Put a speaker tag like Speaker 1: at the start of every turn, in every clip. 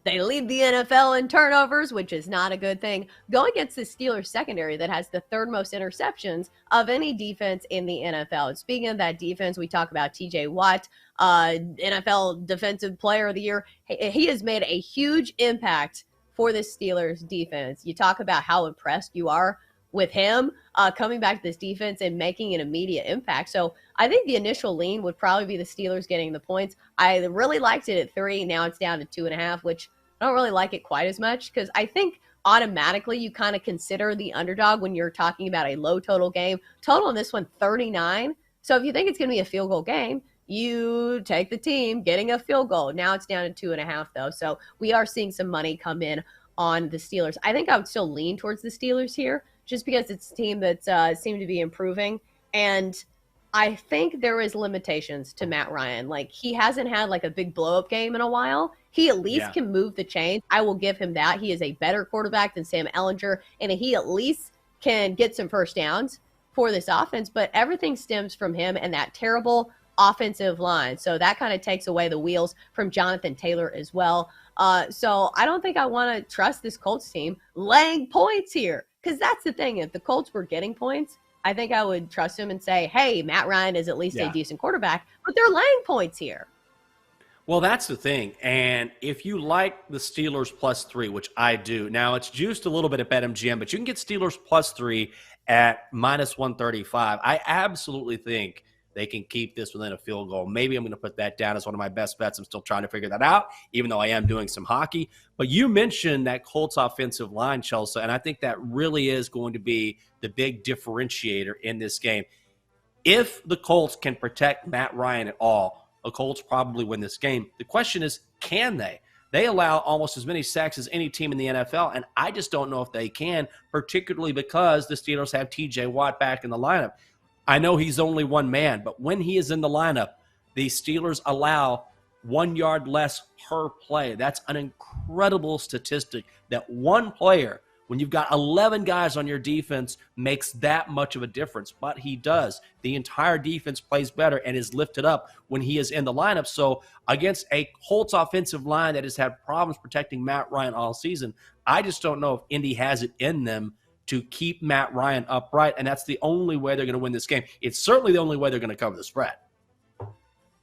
Speaker 1: They lead the NFL in turnovers, which is not a good thing. Go against the Steelers secondary that has the third most interceptions of any defense in the NFL. And speaking of that defense, we talk about TJ Watt, NFL Defensive Player of the Year. He has made a huge impact for the Steelers defense. You talk about how impressed you are with him coming back to this defense and making an immediate impact. So I think the initial lean would probably be the Steelers getting the points. I really liked it at 3. Now it's down to 2.5, which I don't really like it quite as much because I think automatically you kind of consider the underdog when you're talking about a low total game. Total in this one, 39. So if you think it's going to be a field goal game, you take the team getting a field goal. Now it's down to 2.5, though. So we are seeing some money come in on the Steelers. I think I would still lean towards the Steelers here just because it's a team that seemed to be improving. And I think there is limitations to Matt Ryan. Like, he hasn't had like a big blow-up game in a while. He at least can move the chains. I will give him that. He is a better quarterback than Sam Ehlinger, and he at least can get some first downs for this offense. But everything stems from him and that terrible offensive line. So that kind of takes away the wheels from Jonathan Taylor as well. So I don't think I want to trust this Colts team laying points here, because that's the thing. If the Colts were getting points, I think I would trust him and say, hey, Matt Ryan is at least a decent quarterback, but they're laying points here.
Speaker 2: Well, that's the thing. And if you like the Steelers +3, which I do, now it's juiced a little bit at BetMGM, but you can get Steelers +3 at -135. I absolutely think they can keep this within a field goal. Maybe I'm going to put that down as one of my best bets. I'm still trying to figure that out, even though I am doing some hockey. But you mentioned that Colts offensive line, Chelsa, and I think that really is going to be the big differentiator in this game. If the Colts can protect Matt Ryan at all, the Colts probably win this game. The question is, can they? They allow almost as many sacks as any team in the NFL, and I just don't know if they can, particularly because the Steelers have TJ Watt back in the lineup. I know he's only one man, but when he is in the lineup, the Steelers allow 1 yard less per play. That's an incredible statistic that one player, when you've got 11 guys on your defense, makes that much of a difference. But he does. The entire defense plays better and is lifted up when he is in the lineup. So against a Colts offensive line that has had problems protecting Matt Ryan all season, I just don't know if Indy has it in them to keep Matt Ryan upright, and that's the only way they're going to win this game. It's certainly the only way they're going to cover the spread.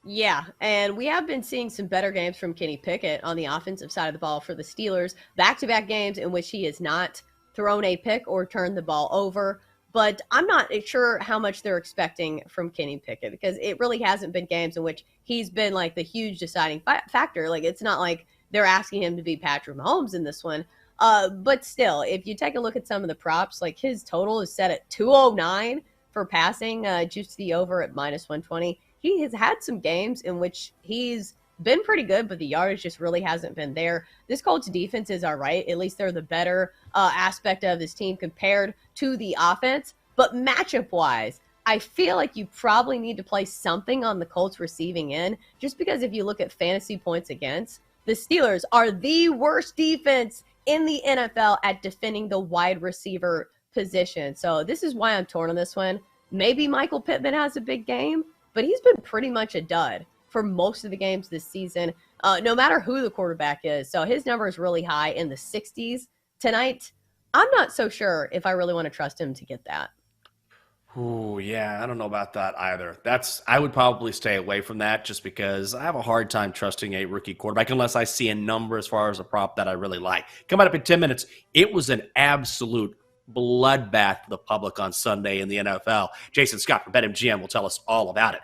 Speaker 1: Yeah, and we have been seeing some better games from Kenny Pickett on the offensive side of the ball for the Steelers. Back-to-back games in which he has not thrown a pick or turned the ball over. But I'm not sure how much they're expecting from Kenny Pickett, because it really hasn't been games in which he's been like the huge deciding factor. Like, it's not like they're asking him to be Patrick Mahomes in this one. But still, if you take a look at some of the props, like his total is set at 209 for passing, juiced to the over at -120. He has had some games in which he's been pretty good, but the yardage just really hasn't been there. This Colts defense is all right. At least they're the better aspect of this team compared to the offense. But matchup-wise, I feel like you probably need to play something on the Colts receiving end, just because if you look at fantasy points against, the Steelers are the worst defense in the NFL at defending the wide receiver position. So this is why I'm torn on this one. Maybe Michael Pittman has a big game, but he's been pretty much a dud for most of the games this season, no matter who the quarterback is. So his number is really high in the 60s tonight. I'm not so sure if I really want to trust him to get that.
Speaker 2: Oh, yeah, I don't know about that either. I would probably stay away from that just because I have a hard time trusting a rookie quarterback unless I see a number as far as a prop that I really like. Coming up in 10 minutes, it was an absolute bloodbath for the public on Sunday in the NFL. Jason Scott from BetMGM will tell us all about it.